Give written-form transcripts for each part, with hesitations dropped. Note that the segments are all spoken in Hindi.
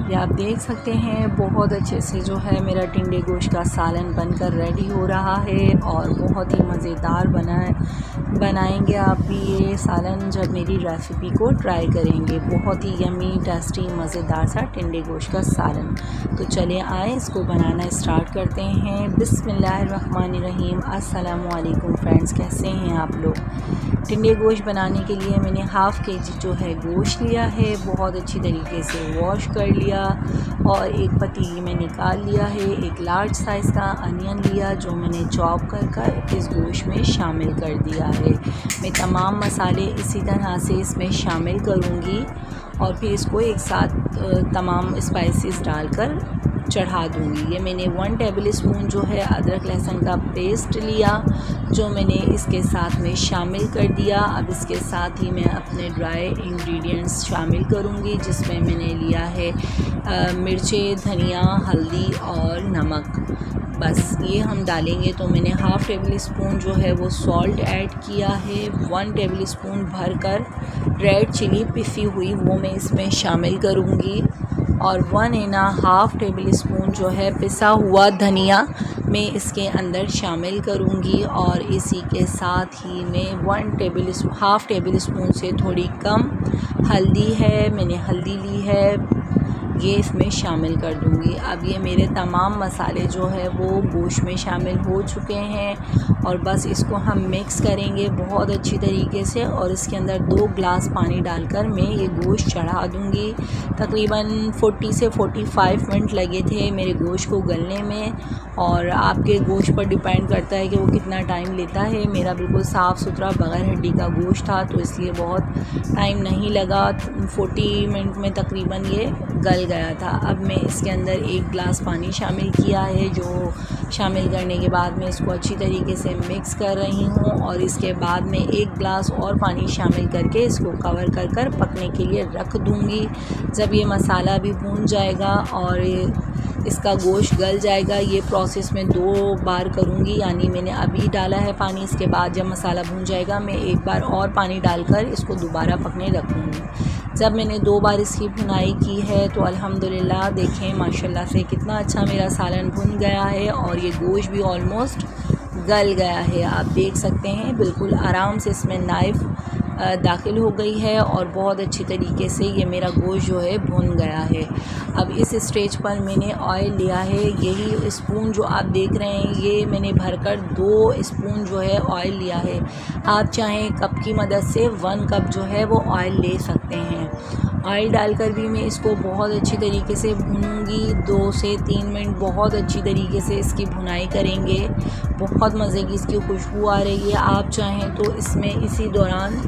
ये आप देख सकते हैं बहुत अच्छे से जो है मेरा टिंडे गोश्त का सालन बनकर रेडी हो रहा है और बहुत ही मज़ेदार बनाएंगे आप भी ये सालन जब मेरी रेसिपी को ट्राई करेंगे। बहुत ही यमी टेस्टी मज़ेदार सा टिंडे गोश्त का सालन। तो चलिए आए इसको बनाना स्टार्ट करते हैं। बिस्मिल्लाहिर्रहमानिर्रहीम। अस्सलामु अलैकुम फ्रेंड्स, कैसे हैं आप लोग। टिंडे गोश्त बनाने के लिए मैंने हाफ़ केजी जो है गोश्त लिया है, बहुत अच्छी तरीके से वॉश कर लिया और एक पतीली में निकाल लिया है। एक लार्ज साइज़ का अनियन लिया जो मैंने चॉप कर इस गोश्त में शामिल कर दिया है। मैं तमाम मसाले इसी तरह से इसमें शामिल करूँगी और फिर इसको एक साथ तमाम स्पाइसेस डालकर चढ़ा दूँगी। ये मैंने 1 टेबल स्पून जो है अदरक लहसुन का पेस्ट लिया जो मैंने इसके साथ में शामिल कर दिया। अब इसके साथ ही मैं अपने ड्राई इंग्रेडिएंट्स शामिल करूँगी जिसमें मैंने लिया है मिर्चें, धनिया, हल्दी और नमक। बस ये हम डालेंगे। तो मैंने हाफ़ टेबल स्पून जो है वो सॉल्ट ऐड किया है। 1 टेबल स्पून भरकर रेड चिली पिसी हुई वो मैं इसमें शामिल करूँगी और 1.5 टेबल स्पून जो है पिसा हुआ धनिया मैं इसके अंदर शामिल करूँगी और इसी के साथ ही मैं हाफ़ टेबल स्पून से थोड़ी कम हल्दी है, मैंने हल्दी ली है, ये इसमें शामिल कर दूँगी। अब ये मेरे तमाम मसाले जो है वो गोश्त में शामिल हो चुके हैं और बस इसको हम मिक्स करेंगे बहुत अच्छी तरीके से और इसके अंदर 2 ग्लास पानी डालकर मैं ये गोश्त चढ़ा दूँगी। तकरीबन 40 से 45 मिनट लगे थे मेरे गोश्त को गलने में और आपके गोश्त पर डिपेंड करता है कि वो कितना टाइम लेता है। मेरा बिल्कुल साफ़ सुथरा बग़ैर हड्डी का गोश्त था तो इसलिए बहुत टाइम नहीं लगा, 40 मिनट में तकरीबन ये गल गया था। अब मैं इसके अंदर 1 ग्लास पानी शामिल किया है जो शामिल करने के बाद मैं इसको अच्छी तरीके से मिक्स कर रही हूँ और इसके बाद मैं 1 ग्लास और पानी शामिल करके इसको कवर कर पकने के लिए रख दूँगी। जब ये मसाला भी भून जाएगा और इसका गोश्त गल जाएगा, ये प्रोसेस मैं 2 बार करूँगी। यानी मैंने अभी डाला है पानी, इसके बाद जब मसाला भून जाएगा मैं 1 बार और पानी डालकर इसको दोबारा पकने रखूँगी। जब मैंने 2 बार इसकी भुनाई की है तो अल्हम्दुलिल्लाह देखें माशाल्लाह से कितना अच्छा मेरा सालन भुन गया है और ये गोश्त भी ऑलमोस्ट गल गया है। आप देख सकते हैं बिल्कुल आराम से इसमें नाइफ़ दाखिल हो गई है और बहुत अच्छी तरीके से ये मेरा गोश्त जो है भुन गया है। अब इस स्टेज पर मैंने ऑयल लिया है, यही स्पून जो आप देख रहे हैं ये मैंने भरकर 2 स्पून जो है ऑयल लिया है। आप चाहें कप की मदद से 1 कप जो है वो ऑयल ले सकते हैं। ऑयल डालकर भी मैं इसको बहुत अच्छी तरीके से भूनूंगी। 2 से 3 मिनट बहुत अच्छी तरीके से इसकी भुनाई करेंगे। बहुत मज़े की इसकी खुशबू आ रही है। आप चाहें तो इसमें इसी दौरान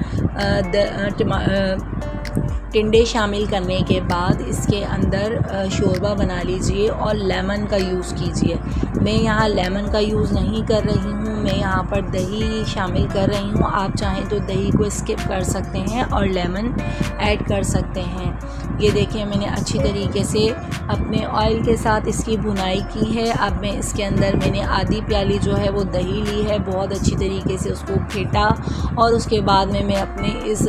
टिंडे शामिल करने के बाद इसके अंदर शोरबा बना लीजिए और लेमन का यूज़ कीजिए। मैं यहाँ लेमन का यूज़ नहीं कर रही हूँ, मैं यहाँ पर दही शामिल कर रही हूँ। आप चाहें तो दही को स्किप कर सकते हैं और लेमन ऐड कर सकते हैं। ये देखिए मैंने अच्छी तरीके से अपने ऑयल के साथ इसकी भुनाई की है। अब मैं इसके अंदर मैंने आधी प्याली जो है वो दही ली है, बहुत अच्छी तरीके से उसको फेंटा और उसके बाद में मैं अपने इस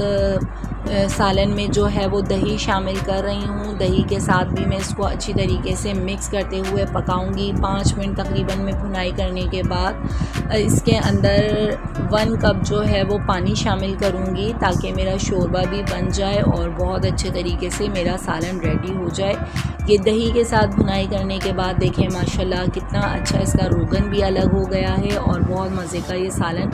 सालन में जो है वो दही शामिल कर रही हूँ। दही के साथ भी मैं इसको अच्छी तरीके से मिक्स करते हुए पकाऊंगी। 5 मिनट तकरीबन में भुनाई करने के बाद इसके अंदर 1 कप जो है वो पानी शामिल करूँगी ताकि मेरा शोरबा भी बन जाए और बहुत अच्छे तरीके से मेरा सालन रेडी हो जाए। ये दही के साथ भुनाई करने के बाद देखें माशाल्लाह कितना अच्छा इसका रोगन भी अलग हो गया है और बहुत मज़े का ये सालन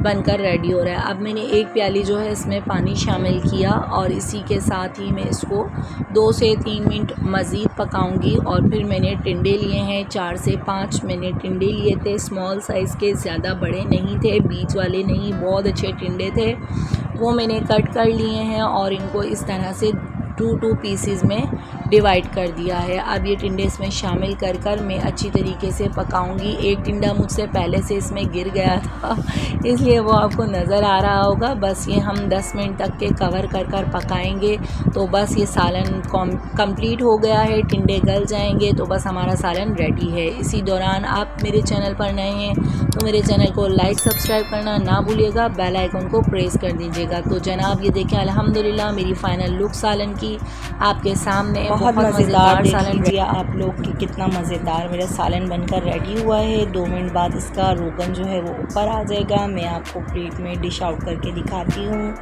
बनकर रेडी हो रहा है। अब मैंने 1 प्याली जो है इसमें पानी शामिल किया और इसी के साथ ही मैं इसको 2 से 3 मिनट मज़ीद पकाऊंगी और फिर मैंने टिंडे लिए हैं 4 से 5 मैंने टिंडे लिए थे, स्मॉल साइज़ के, ज़्यादा बड़े नहीं थे, बीच वाले नहीं, बहुत अच्छे टिंडे थे। वो मैंने कट कर लिए हैं और इनको इस तरह से 2 पीसेस में डिवाइड कर दिया है। अब ये टिंडे इसमें शामिल कर मैं अच्छी तरीके से पकाऊंगी। एक टिंडा मुझसे पहले से इसमें गिर गया था इसलिए वो आपको नज़र आ रहा होगा। बस ये हम 10 मिनट तक के कवर कर पकाएंगे तो बस ये सालन कंप्लीट हो गया है। टिंडे गल जाएंगे तो बस हमारा सालन रेडी है। इसी दौरान आप मेरे चैनल पर नए हैं तो मेरे चैनल को लाइक सब्सक्राइब करना ना भूलिएगा, बेल आइकन को प्रेस कर दीजिएगा। तो जनाब ये देखें अल्हम्दुलिल्लाह मेरी फ़ाइनल लुक सालन की आपके सामने। बहुत मज़ेदार सालन देखिए आप लोग कि कितना मज़ेदार मेरा सालन बनकर रेडी हुआ है। 2 मिनट बाद इसका रोगन जो है वो ऊपर आ जाएगा। मैं आपको प्लेट में डिश आउट करके दिखाती हूँ।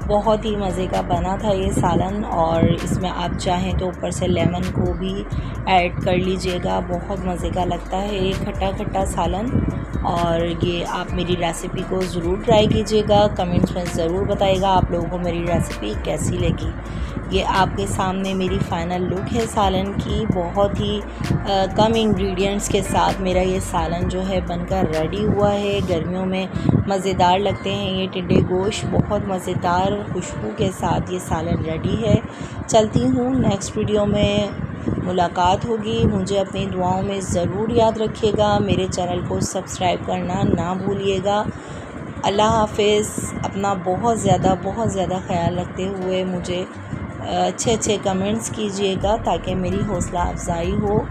बहुत ही मज़े का बना था ये सालन, और इसमें आप चाहें तो ऊपर से लेमन को भी ऐड कर लीजिएगा। बहुत मज़े का लगता है ये खट्टा खट्टा सालन। और ये आप मेरी रेसिपी को ज़रूर ट्राई कीजिएगा। कमेंट्स में ज़रूर बताइएगा आप लोगों को मेरी रेसिपी कैसी लगी। ये आपके सामने मेरी फ़ाइनल लुक है सालन की। बहुत ही कम इंग्रेडिएंट्स के साथ मेरा ये सालन जो है बनकर रेडी हुआ है। गर्मियों में मज़ेदार लगते हैं ये टिंडे गोश्त। बहुत मज़ेदार खुशबू के साथ ये सालन रेडी है। चलती हूँ, नेक्स्ट वीडियो में मुलाकात होगी। मुझे अपनी दुआओं में ज़रूर याद रखिएगा। मेरे चैनल को सब्सक्राइब करना ना भूलिएगा। अल्लाह हाफ़िज़। अपना बहुत ज़्यादा ख्याल रखते हुए मुझे अच्छे कमेंट्स कीजिएगा ताकि मेरी हौसला अफजाई हो।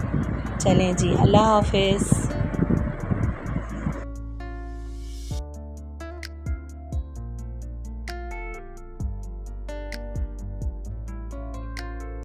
चलें जी, अल्लाह हाफ़िज़।